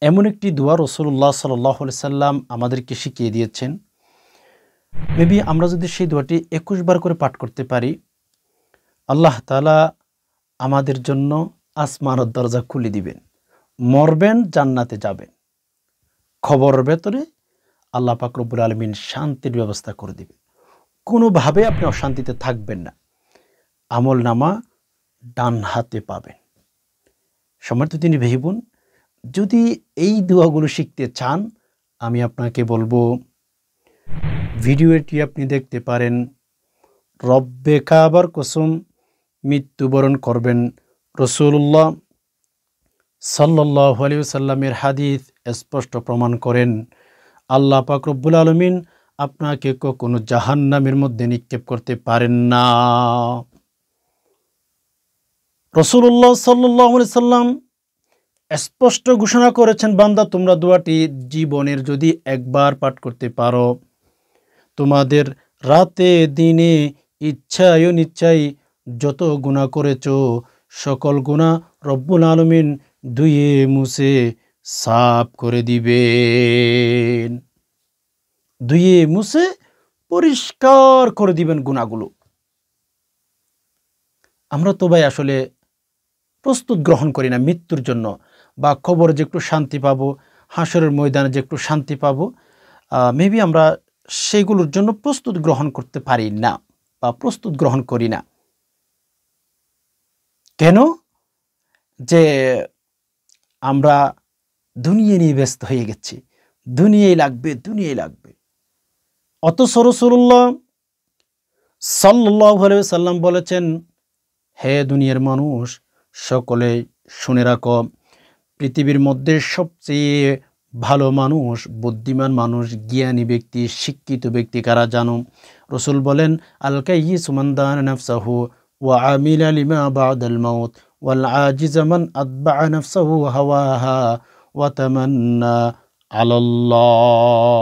এমন একটি দোয়া রাসূলুল্লাহ সাল্লাল্লাহু আলাইহি সাল্লাম আমাদেরকে শিখিয়ে দিয়েছেন। মেবি আমরা যদি সেই দোয়াটি ২১ বার করে পাঠ করতে পারি, আল্লাহ তাআলা আমাদের জন্য আসমানের দরজা খুলে দিবেন। মরবেন, জান্নাতে যাবেন। খবরের ভেতরে আল্লাহ পাক রব্বুল আলামিন শান্তির ব্যবস্থা করে দিবেন। কোনোভাবে আপনি অশান্তিতে থাকবেন না। আমলনামা ডান হাতে পাবেন। সম্মানিত দিনী ভাই বোন, যদি এই দোয়াগুলো শিখতে চান, আমি আপনাকে বলবো ভিডিওটি আপনি দেখতে পারেন। রব্বে কাবার কসম মৃত্যুবরণ করবেন রাসূলুল্লাহ সাল্লাল্লাহু আলাইহি ওয়াসাল্লামের হাদিস স্পষ্ট প্রমাণ করেন, আল্লাহ পাক রব্বুল আলামিন আপনাকে কখনো জাহান্নামের মধ্যে নিক্ষেপ করতে পারেন না। রাসূলুল্লাহ সাল্লাল্লাহু আলাইহি ওয়াসাল্লাম স্পষ্ট ঘোষণা করেছেন, বান্দা তোমরা দোয়াটি জীবনের যদি একবার পাঠ করতে পারো, তোমাদের রাতে দিনে ইচ্ছায় অনিচ্ছায় যত গুনাহ করেছো সকল গুনাহ রব্বুল আলামিন ধুয়ে মুছে সাফ করে দিবেন। ধুয়ে মুছে পরিষ্কার করে দিবেন গুনাহগুলো। আমরা তো ভাই আসলে প্রস্তুত গ্রহণ করি না মৃত্যুর জন্য, বা কবরে যে একটু শান্তি পাবো, হাসরের ময়দানে যে একটু শান্তি পাবো, মেবি আমরা সেগুলোর জন্য প্রস্তুত গ্রহণ করতে পারি না বা প্রস্তুত গ্রহণ করি না। কেন? যে আমরা দুনিয়া নিয়ে ব্যস্ত হয়ে গেছি, দুনিয়াই লাগবে, দুনিয়াই লাগবে। অথচ রাসূলুল্লাহ সাল্লাল্লাহু আলাইহি ওয়াসাল্লাম বলেছেন, হে দুনিয়ার মানুষ সকলে শুনে রাখো, পৃথিবীর মধ্যে সবচেয়ে ভালো মানুষ, বুদ্ধিমান মানুষ, জ্ঞানী ব্যক্তি, শিক্ষিত ব্যক্তি কারা জানো? রাসূল বলেন, আল কাইয়িসু মান দানা নাফসাহু ওয়া আমিলা লিমা বাদাল মাউত ওয়াল আজিজ মান আতবা'a নাফসাহু হাওয়াহা ওয়া তামান্না আলাল্লাহ।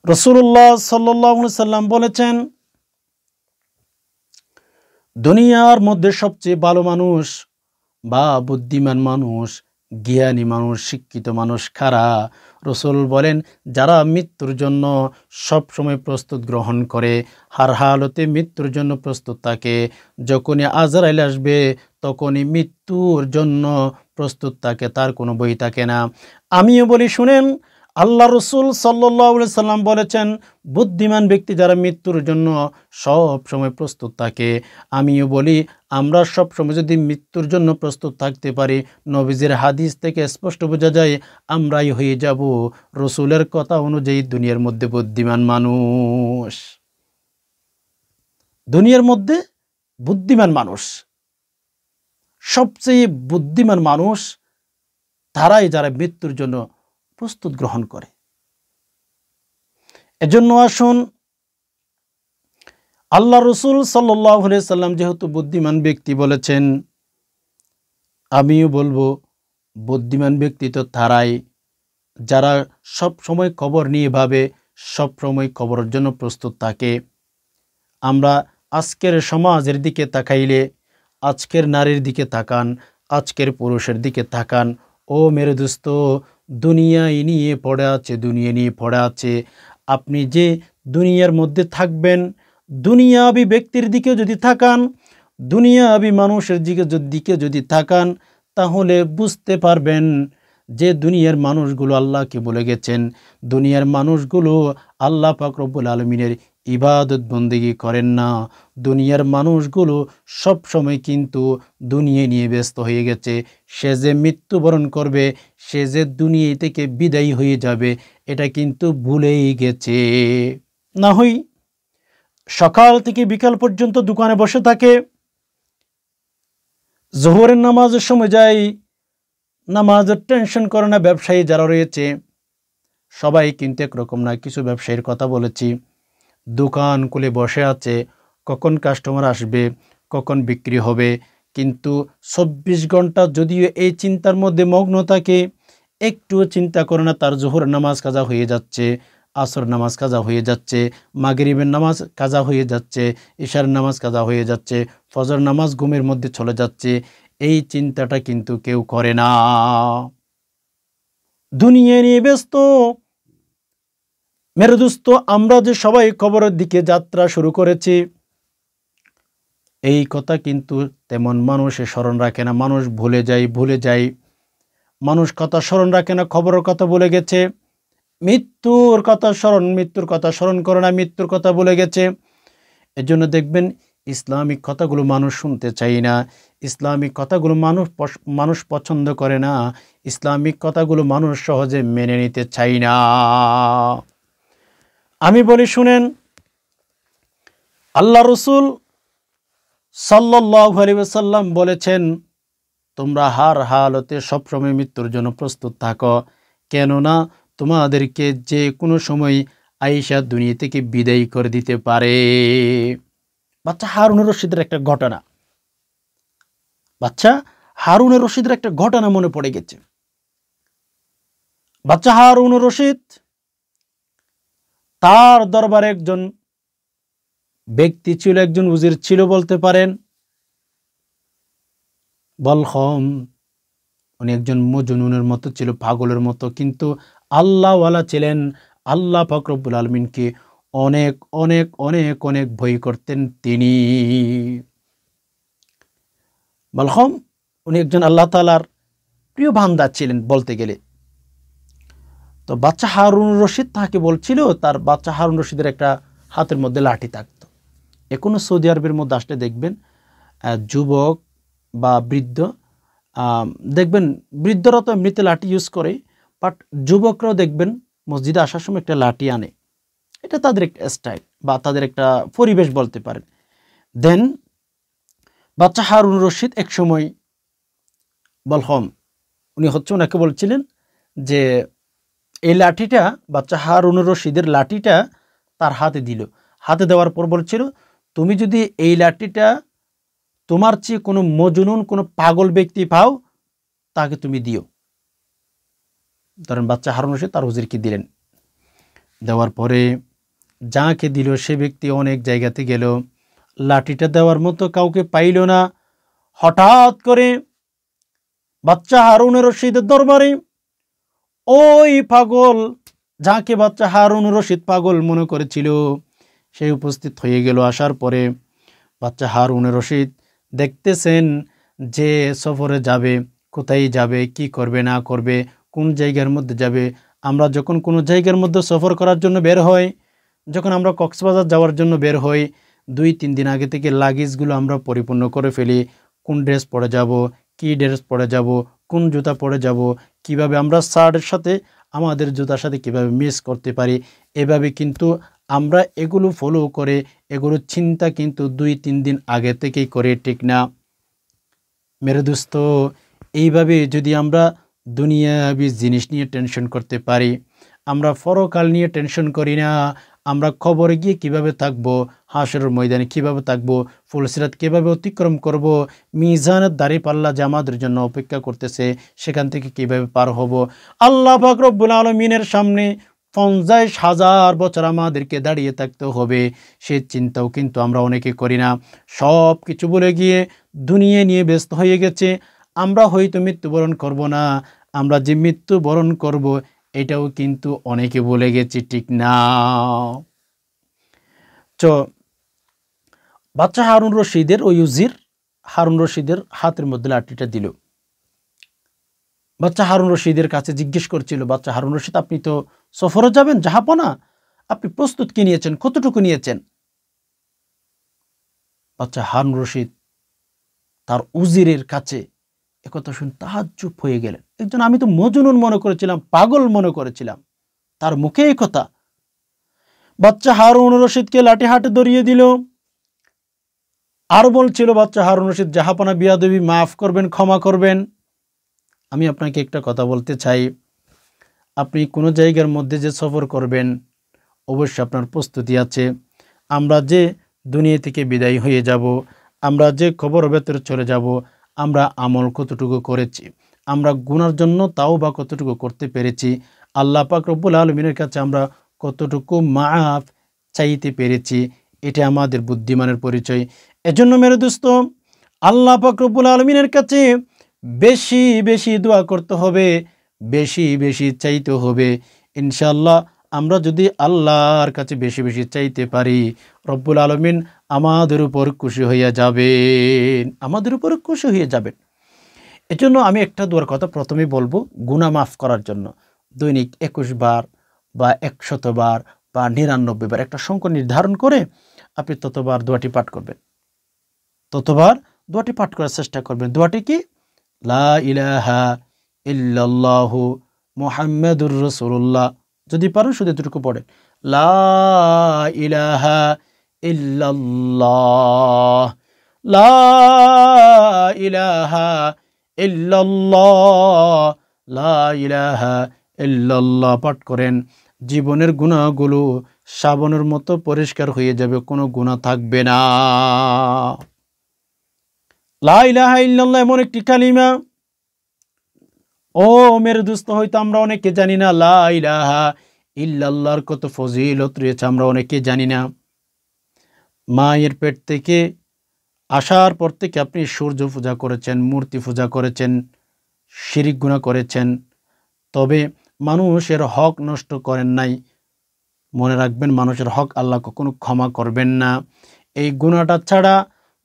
রাসূলুল্লাহ সাল্লাল্লাহু আলাইহি সাল্লাম বলেছেন, দুনিয়ার মধ্যে সবচেয়ে ভালো মানুষ বা বুদ্ধিমান মানুষ, জ্ঞানী মানুষ, শিক্ষিত মানুষ কারা? রাসূল বলেন, যারা মৃত্যুর জন্য সব সময় প্রস্তুত গ্রহণ করে, হার হালতে মৃত্যুর জন্য প্রস্তুত থাকে। যখনই আজরাইল আসবে তখনই মৃত্যুর জন্য প্রস্তুত থাকে, তার কোনো বই থাকে না। আমিও বলি শুনেন, আল্লাহ রসুল সাল্লাল্লাহু আলাইহি সাল্লাম বলেছেন, বুদ্ধিমান ব্যক্তি যারা মৃত্যুর জন্য সব সময় প্রস্তুত থাকে। আমিও বলি, আমরা সব সময় যদি মৃত্যুর জন্য প্রস্তুত থাকতে পারি, নবীজির হাদিস থেকে স্পষ্ট বোঝা যায় আমরাই হয়ে যাব রসুলের কথা অনুযায়ী দুনিয়ার মধ্যে বুদ্ধিমান মানুষ। দুনিয়ার মধ্যে বুদ্ধিমান মানুষ, সবচেয়ে বুদ্ধিমান মানুষ তারাই যারা মৃত্যুর জন্য প্রস্তুত গ্রহণ করে। এজন্য আসুন, আল্লাহ রসুল সাল্লাল্লাহু আলাইহি সাল্লাম যেহেতু বুদ্ধিমান ব্যক্তি বলেছেন, আমিও বলবো বুদ্ধিমান ব্যক্তি তো তারাই যারা সব সময় কবর নিয়ে ভাবে, সব সময় কবরের জন্য প্রস্তুত থাকে। আমরা আজকের সমাজের দিকে তাকাইলে, আজকের নারীর দিকে তাকান, আজকের পুরুষের দিকে তাকান, ও মেরে দোস্ত, দুনিয়ায় নিয়ে পড়ে আছে, দুনিয়া নিয়ে পড়ে আছে। আপনি যে দুনিয়ার মধ্যে থাকবেন, দুনিয়াবি ব্যক্তির দিকে যদি তাকান, দুনিয়াবি মানুষের দিকে যদি তাকান, তাহলে বুঝতে পারবেন যে দুনিয়ার মানুষগুলো আল্লাহকে বলে গেছেন। দুনিয়ার মানুষগুলো আল্লাহ পাক রব্বুল আলামিনের ইবাদত বন্দেগী করেন না। দুনিয়ার মানুষগুলো সব সময় কিন্তু দুনিয়া নিয়ে ব্যস্ত হয়ে গেছে। সে যে মৃত্যুবরণ করবে, সে যে দুনিয়া থেকে বিদায়ী হয়ে যাবে, এটা কিন্তু ভুলেই গেছে। না হই সকাল থেকে বিকাল পর্যন্ত দোকানে বসে থাকে, জোহরের নামাজের সময় যায়, নামাজের টেনশন করে না। ব্যবসায়ী যারা রয়েছে সবাই কিন্তু একরকম না। কিছু ব্যবসায়ীর কথা বলেছি, দোকান খুলে বসে আছে, কখন কাস্টমার আসবে, কখন বিক্রি হবে, কিন্তু ২৪ ঘন্টা যদিও এই চিন্তার মধ্যে মগ্ন থাকে, একটুও চিন্তা করে না তার জোহর নামাজ কাজা হয়ে যাচ্ছে, আসর নামাজ কাজা হয়ে যাচ্ছে, মাগরিবের নামাজ কাজা হয়ে যাচ্ছে, ইশার নামাজ কাজা হয়ে যাচ্ছে, ফজর নামাজ ঘুমের মধ্যে চলে যাচ্ছে। এই চিন্তাটা কিন্তু কেউ করে না। দুনিয়া নিয়ে ব্যস্ত। মেরে দোস্ত, আমরা যে সবাই কবরের দিকে যাত্রা শুরু করেছি, এই কথা কিন্তু তেমন মানুষে স্মরণ রাখে না। মানুষ ভুলে যায়। মানুষ কথা স্মরণ রাখে না, খবরের কথা ভুলে গেছে। মৃত্যুর কথা স্মরণ করে না, মৃত্যুর কথা ভুলে গেছে। এজন্য দেখবেন ইসলামিক কথাগুলো মানুষ শুনতে চায় না, ইসলামিক কথাগুলো মানুষ পছন্দ করে না, ইসলামিক কথাগুলো মানুষ সহজে মেনে নিতে চায় না। আমি বলি শুনেন, আল্লাহ রসুল সাল্লাল্লাহু আলাইহি ওয়াসাল্লাম বলেছেন, তোমরা হার হালতে সবসময় মৃত্যুর জন্য প্রস্তুত থাকো, কেননা তোমাদেরকে যে কোনো সময় আয়েশা দুনিয়া থেকে বিদায় করে দিতে পারে। বাচ্চা হারুনুর রশিদের একটা ঘটনা মনে পড়ে গেছে। বাচ্চা হারুনুর রশিদ, তার দরবারে একজন ব্যক্তি ছিল, একজন উজির ছিল বলতে পারেন, বলখম। উনি একজন মজনুনের মতো ছিল, পাগলের মতো, কিন্তু আল্লাহওয়ালা ছিলেন। আল্লাহ পাক রব্বুল আলামিনকে অনেক অনেক অনেক অনেক ভয় করতেন তিনি। বলখম উনি একজন আল্লাহ তাআলার প্রিয় বান্দা ছিলেন বলতে গেলে। তো বাচ্চা হারুন রশিদ তাকে বলছিল, তার বাচ্চা হারুন রশিদের একটা হাতের মধ্যে লাঠি থাকতো। এখনো সৌদি আরবের মধ্যে আসলে দেখবেন যুবক বা বৃদ্ধ, দেখবেন বৃদ্ধরা তো এমনিতে লাঠি ইউজ করে, বাট যুবকরাও দেখবেন মসজিদে আসার সময় একটা লাঠি আনে। এটা তাদের একটা স্টাইল বা তাদের একটা পরিবেশ বলতে পারেন। দেন বাচ্চা হারুন রশিদ এক সময় বলহম ওনাকে বলছিলেন যে এই লাঠিটা, বাচ্চা হারুন রশিদের লাঠিটা তার হাতে দিল। হাতে দেওয়ার পর বলছিল, তুমি যদি এই লাঠিটা তোমার চেয়ে কোনো মজনুন, কোনো পাগল ব্যক্তি পাও, তাকে তুমি দিও। ধরেন বাচ্চা হারুন রশিদ তার হুজুরকে দিলেন। দেওয়ার পরে যাকে দিল সে ব্যক্তি অনেক জায়গাতে গেল, লাঠিটা দেওয়ার মতো কাউকে পাইল না। হঠাৎ করে বাচ্চা হারুন রশিদের দরবারে ওই পাগল, যাকে বাচ্চা হারুন রশিদ পাগল মনে করেছিল, সে উপস্থিত হয়ে গেল। আসার পরে বাচ্চা হারুন রশিদ দেখতেছেন যে সফরে যাবে, কোথায় যাবে, কি করবে না করবে, কোন জায়গার মধ্যে যাবে। আমরা যখন কোনো জায়গার মধ্যে সফর করার জন্য বের হই, যখন আমরা কক্সবাজার যাওয়ার জন্য বের হই, 2-3 দিন আগে থেকে লাগেজগুলো আমরা পরিপূর্ণ করে ফেলি। কোন ড্রেস পরে যাব, কি ড্রেস পরে যাব, কোন জুতা পরে যাব, কিভাবে আমরা শার্টের সাথে আমাদের জুতার সাথে কিভাবে মিক্স করতে পারি, এভাবে কিন্তু আমরা এগুলো ফলো করে, এগুলো চিন্তা কিন্তু 2-3 দিন আগে থেকেই করে, ঠিক না মেরে দোস্ত? এইভাবে যদি আমরা দুনিয়াবি জিনিস নিয়ে টেনশন করতে পারি, আমরা পরকাল নিয়ে টেনশন করি না, আমরা কবরে গিয়ে কিভাবে থাকবো, হাসরের ময়দানে কিভাবে থাকবো, ফুলসিরাত কিভাবে অতিক্রম করব, মিজানের দাঁড়িপাল্লা যে আমাদের জন্য অপেক্ষা করতেছে সেখান থেকে কিভাবে পার হব, আল্লাহ পাক রব্বুল আলামিনের সামনে 50,000 বছর আমাদেরকে দাঁড়িয়ে থাকতে হবে, সে চিন্তাও কিন্তু আমরা অনেকে করি না। সব কিছু বলে গিয়ে দুনিয়া নিয়ে ব্যস্ত হয়ে গেছে। আমরা হয়তো মৃত্যুবরণ করব না, আমরা যে মৃত্যুবরণ করব এটাও কিন্তু অনেকে বলে গেছে, ঠিক না? তো বাচ্চা হারুন রশিদের ওই উজির হারুন রশিদের হাতের মধ্যে লাঠিটা দিল। বাচ্চা হারুন রশিদের কাছে জিজ্ঞেস করছিল, বাচ্চা হারুন রশিদ, আপনি তো সফরে যাবেন, জাহাপনা, আপনি প্রস্তুত কি নিয়েছেন, কতটুকু নিয়েছেন? বাচ্চা হারুন রশিদ তার উজিরের কাছে একথা শুনে তাজ্জুব হয়ে গেলেন। একজন আমি তো মজনুন মনে করেছিলাম, পাগল মনে করেছিলাম, তার মুখে এই কথা। বাচ্চা হারুন রশিদকে লাঠি হাতে ধরিয়ে দিল, আর বলছিল, বাচ্চা হারুন রশিদ, জাহাপনা, বিয়াদবি, মাফ করবেন, ক্ষমা করবেন। আমি আপনাকে একটা কথা বলতে চাই, আপনি কোনো জায়গার মধ্যে যে সফর করবেন অবশ্যই আপনার প্রস্তুতি আছে। আমরা যে দুনিয়া থেকে বিদায় হয়ে যাব, আমরা যে খবর ভেতরে চলে যাব, আমরা আমল কতটুকু করেছি, আমরা গুনার জন্য তাও বা কতটুকু করতে পেরেছি, আল্লাহ পাক রব্বুল আলামিনের কাছে আমরা কতটুকু মাফ চাইতে পেরেছি, এটা আমাদের বুদ্ধিমানের পরিচয়। এজন্য মেরে দোস্ত, আল্লাহ পাক রব্বুল আলামিনের কাছে বেশি বেশি দোয়া করতে হবে, বেশি বেশি চাইতে হবে। ইনশাআল্লাহ আমরা যদি আল্লাহর কাছে বেশি বেশি চাইতে পারি, রব্বুল আলামিন আমাদের উপর খুশি হইয়া যাবেন, আমাদের উপর খুশি হয়ে যাবেন। এজন্য আমি একটা দোয়ার কথা প্রথমেই বলবো, গুনাহ মাফ করার জন্য দৈনিক 21 বার বা 100 বার বা 99 বার একটা সংখ্যা নির্ধারণ করে আপনি ততবার দোয়াটি পাঠ করবেন, ততবার দোয়াটি পাঠ করার চেষ্টা করবেন। দোয়াটি কি? লা ইলাহা ইল্লাল্লাহু মুহাম্মাদুর রাসূলুল্লাহ। যদি পারেন শুধু এতটুকু পড়েন, লা ইলাহা ইল্লাল্লাহ, লা ইলাহা ইল্লাল্লাহ, লা ইলাহা ইল্লাল্লাহ পাঠ করেন। জীবনের গুনাহগুলো সাবানের মতো পরিষ্কার হয়ে যাবে, কোনো গুনাহ থাকবে না। লা ইলাহা ইল্লাল্লাহ এমন একটি কালিমা, ও মেরে দোস্ত, হয়তো আমরা অনেকে জানি না লা ইলাহা ইল্লাল্লাহর কত ফজিলত রয়েছে, আমরা অনেকে জানি না। মায়ের পেট থেকে আসার পর থেকে আপনি সূর্য পূজা করেছেন, মূর্তি পূজা করেছেন, শিরিক গুনাহ করেছেন, তবে মানুষের হক নষ্ট করেন নাই। মনে রাখবেন, মানুষের হক আল্লাহ কখনো ক্ষমা করবেন না। এই গুনাহটা ছাড়া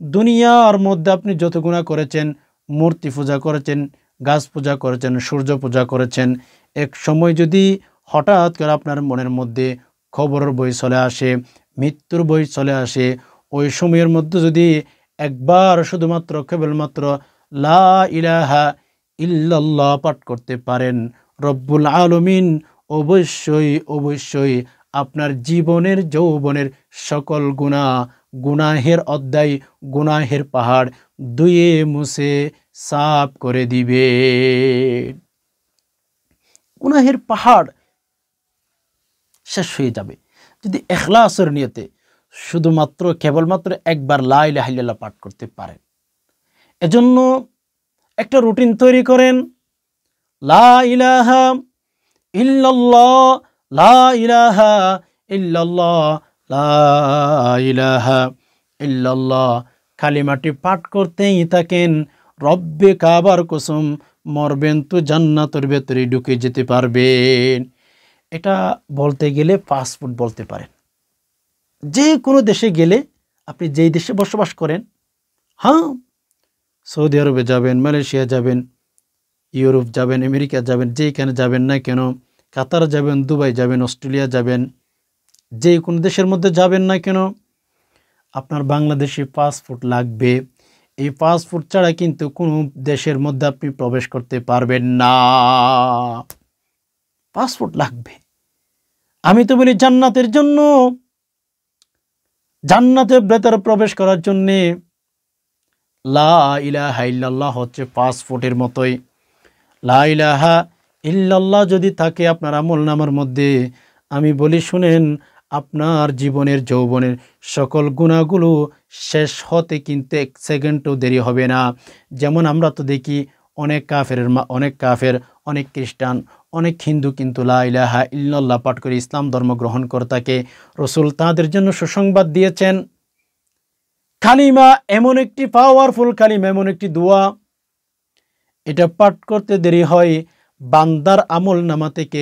দুনিয়ার মধ্যে আপনি যত গুনাহ করেছেন, মূর্তি পূজা করেছেন, গাছ পূজা করেছেন, সূর্য পূজা করেছেন, এক সময় যদি হঠাৎ করে আপনার মনের মধ্যে খবরের বই চলে আসে, মৃত্যুর বই চলে আসে, ওই সময়ের মধ্যে যদি একবার শুধুমাত্র কেবলমাত্র লা ইলাহা ইল্লাল্লাহ পাঠ করতে পারেন, রব্বুল আলামিন অবশ্যই অবশ্যই আপনার জীবনের যৌবনের সকল গুনাহের অধ্যায়, গুনাহের পাহাড় ধুয়ে মুছে সাফ করে দিবে। গুনাহের পাহাড় শেষ হয়ে যাবে যদি ইখলাসের নিয়তে শুধুমাত্র কেবলমাত্র একবার লা ইলাহা ইল্লাল্লাহ পাঠ করতে পারেন। এজন্য একটা রুটিন তৈরি করেন, লা ইলাহা ইল্লাল্লাহ, লা ইলাহা ইল্লাল্লাহ, লা ইলাহা ইল্লাল্লাহ কালিমাটি পাঠ করতেই থাকেন। রব্বে কাবার কসম, মরবেন তো জান্নাতের ভেতরে ঢুকে যেতে পারবেন। এটা বলতে গেলে পাসপোর্ট বলতে পারেন। যে কোনো দেশে গেলে, আপনি যেই দেশে বসবাস করেন, হ্যাঁ, সৌদি আরবে যাবেন, মালয়েশিয়া যাবেন, ইউরোপ যাবেন, আমেরিকা যাবেন, যেখানে যাবেন না কেন, কাতার যাবেন, দুবাই যাবেন, অস্ট্রেলিয়া যাবেন, যে কোনো দেশের মধ্যে যাবেন না কেন, আপনার বাংলাদেশি পাসপোর্ট লাগবে। এই পাসপোর্ট ছাড়া কিন্তু কোনো দেশের মধ্যে আপনি প্রবেশ করতে পারবেন না, পাসপোর্ট লাগবে। আমি তো বলি জান্নাতের জন্য, জান্নাতের ভেতরে প্রবেশ করার জন্যে লা ইলাহা ইল্লাল্লাহ হচ্ছে পাসপোর্টের মতোই। লা ইলাহা ইল্লাল্লাহ যদি থাকে আপনার আমলনামার মধ্যে, আমি বলি শুনেন, আপনার জীবনের যৌবনের সকল গুনাহগুলো শেষ হতে কিন্তু 1 সেকেন্ডও দেরি হবে না। যেমন আমরা তো দেখি অনেক কাফের, অনেক খ্রিস্টান, অনেক হিন্দু কিন্তু লা ইলাহা ইল্লাল্লাহ পাঠ করে ইসলাম ধর্ম গ্রহণ করে থাকে। রাসূল তাদের জন্য সুসংবাদ দিয়েছেন, কালিমা এমন একটি পাওয়ারফুল কালিমা, এমন একটি দোয়া, এটা পাঠ করতে দেরি হয়, বান্দার আমল নামা থেকে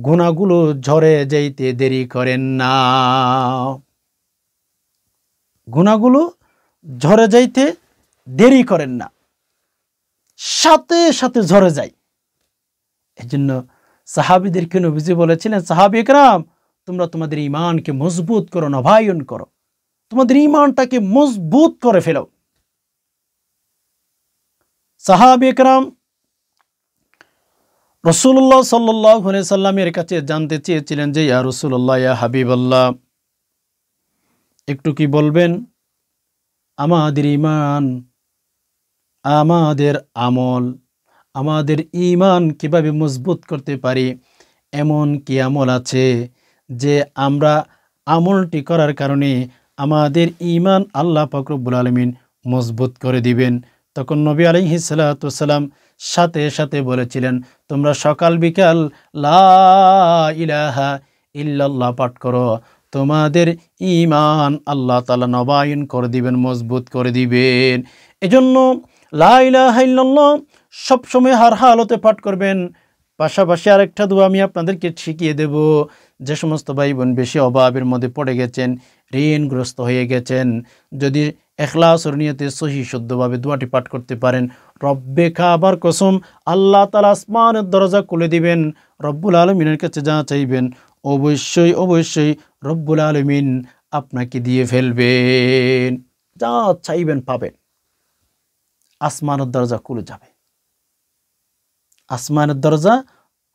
গুনাহগুলো ঝরে যাইতে দেরি করেন না, গুনাহগুলো ঝরে যাইতে দেরি করেন না, সাথে সাথে ঝরে যায়। এজন্য সাহাবীদেরকে নবীজি বলেছিলেন, সাহাবী একরাম, তোমরা তোমাদের ঈমানকে মজবুত করো, নবায়ন করো, তোমাদের ঈমানটাকে মজবুত করে ফেলো। সাহাবী একরাম রাসূলুল্লাহ সাল্লাল্লাহু আলাইহি সাল্লামের কাছে জানতে চেয়েছিলেন যে, ইয়া রাসূলুল্লাহ, ইয়া হাবিবাল্লাহ, একটু কি বলবেন আমাদের ঈমান, আমাদের আমল, আমাদের ঈমান কিভাবে মজবুত করতে পারি? এমন কি আমল আছে যে আমরা আমলটি করার কারণে আমাদের ঈমান আল্লাহ পাক রব্বুল আলামিন মজবুত করে দিবেন? তখন নবী আলাইহিস সালাতু ওয়াস সালাম সাথে সাথে বলেছিলেন, তোমরা সকাল বিকাল লা ইলাহা ইল্লাল্লাহ পাঠ করো, তোমাদের ঈমান আল্লাহ তাআলা নবায়ন করে দিবেন, মজবুত করে দিবেন। এজন্য লা ইলাহা ইল্লাল্লাহ সবসময় হার হালতে পাঠ করবেন। পাশাপাশি আরেকটা দোয়া আমি আপনাদেরকে শিখিয়ে দেব। যে সমস্ত ভাই বোন বেশি অভাবের মধ্যে পড়ে গেছেন, ঋণগ্রস্ত হয়ে গেছেন, যদি ইখলাসের নিয়তে সহি শুদ্ধভাবে দোয়াটি পাঠ করতে পারেন, রব্বে কাবার কসম আল্লাহ তাআলা আসমানের দরজা খুলে দিবেন। রব্বুল আলামিনের কাছে যা চাইবেন অবশ্যই অবশ্যই রব্বুল আলামিন আপনাকে দিয়ে ফেলবেন। যা চাইবেন পাবেন। আসমানের দরজা খুলে যাবে, আসমানের দরজা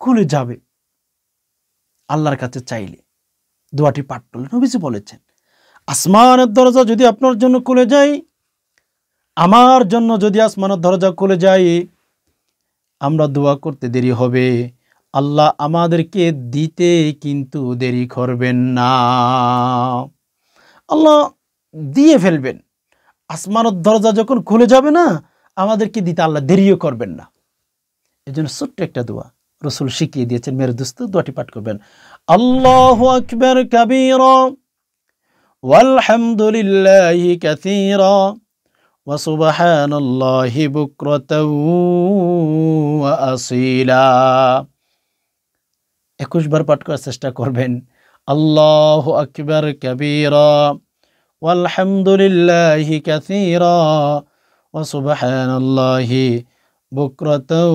খুলে যাবে আল্লাহর কাছে চাইলে, দোয়াটি পাঠ করলে। নবীজি বলেছেন আসমানের দরজা যদি আপনার জন্য খুলে যায়, আমার জন্য যদি আসমানের দরজা খুলে যায়, আমরা দোয়া করতে দেরি হবে, আল্লাহ আমাদেরকে দিতে কিন্তু দেরি করবেন না, আল্লাহ দিয়ে ফেলবেন। আসমানের দরজা যখন খুলে যাবে না, আমাদেরকে দিতে আল্লাহ দেরিও করবেন না। এই জন্য ছোট্ট একটা দোয়া রাসূল শিখিয়ে দিয়েছেন। মেরে দোস্ত, দোয়াটি পাঠ করবেন। আল্লাহু আকবার কাবীরা ওয়ালহামদুলিল্লাহি কাসীরা ওয়া সুবহানাল্লাহি বুকরাতাও ওয়া আসীলা। 21 বার পাঠ করার চেষ্টা করবেন। আল্লাহু আকবার কাবীরা ওয়ালহামদুলিল্লাহি কাসীরা ওয়া সুবহানাল্লাহি বুকরাতাও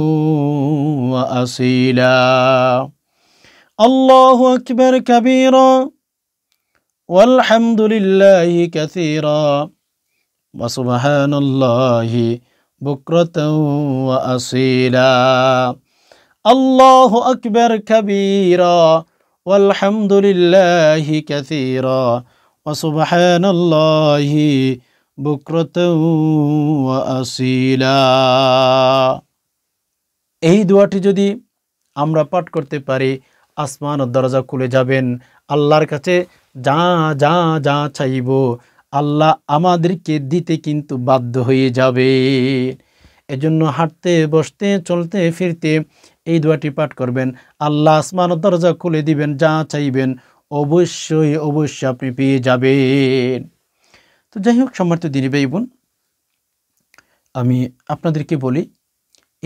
ওয়া আসীলা। আল্লাহু আকবার কাবীরা ওয়ালহামদুলিল্লাহি কাসীরা ওয়া সুবহানাল্লাহি বুকরাতাও ওয়া আসীলা। আল্লাহু আকবার কাবীরা ওয়ালহামদুলিল্লাহি কাসীরা ওয়া সুবহানাল্লাহি বুকরাতাও ওয়া আসীলা। এই দোয়াটি যদি আমরা পাঠ করতে পারি, আসমানের দরজা খুলে যাবেন। আল্লাহর কাছে যা যা যা চাইব আল্লাহ আমাদেরকে দিতে কিন্তু বাধ্য হয়ে যাবে। এজন্য হাঁটতে বসতে চলতে ফিরতে এই দোয়াটি পাঠ করবেন। আল্লাহ আসমানের দরজা খুলে দিবেন, যা চাইবেন অবশ্যই অবশ্যই আপনি পেয়ে যাবেন। তো যাই হোক, সম্মানিত দিনী ভাই বোন, আমি আপনাদেরকে বলি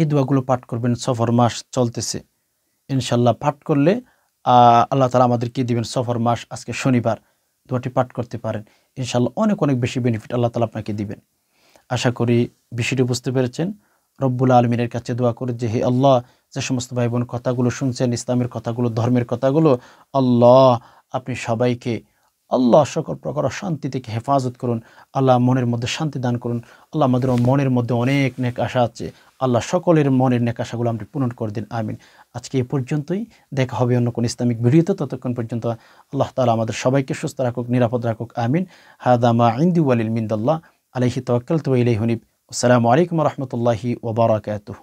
এই দোয়াগুলো পাঠ করবেন। সফর মাস চলতেছে, ইনশাল্লাহ পাঠ করলে আল্লাহ তাআলা আমাদেরকে দিবেন। সফর মাস আজকে শনিবার, দোয়াটি পাঠ করতে পারেন, ইনশাল্লাহ অনেক অনেক বেশি বেনিফিট আল্লাহ তাআলা আপনাকে দিবেন। আশা করি বিষয়টি বুঝতে পেরেছেন। রব্বুল আলমিনের কাছে দোয়া করে যে হে আল্লাহ, যে সমস্ত ভাই বোন কথাগুলো শুনছেন, ইসলামের কথাগুলো, ধর্মের কথাগুলো, আল্লাহ আপনি সবাইকে আল্লাহ সকল প্রকার শান্তি থেকে হেফাজত করুন। আল্লাহ মনের মধ্যে শান্তি দান করুন। আল্লাহ আমাদের মনের মধ্যে অনেক নেক আশা আছে, আল্লাহ সকলের মনের নেক আশাগুলো আপনি পূরণ করে দিন, আমিন। আজকে এই পর্যন্তই, দেখা হবে অন্য কোন ইসলামিক ভিডিওতে। ততক্ষণ পর্যন্ত আল্লাহ তাআলা আমাদের সবাইকে সুস্থ রাখুক, নিরাপদ রাখুক, আমিন। হাদা মা ইনদি ওয়ালিল মিনদাল্লাহ আলাইহি তাওয়াক্কালতু ওয়া ইলাইহি উনীব। আসসালামু আলাইকুম ওয়া রাহমাতুল্লাহি ওয়া বারাকাতুহু।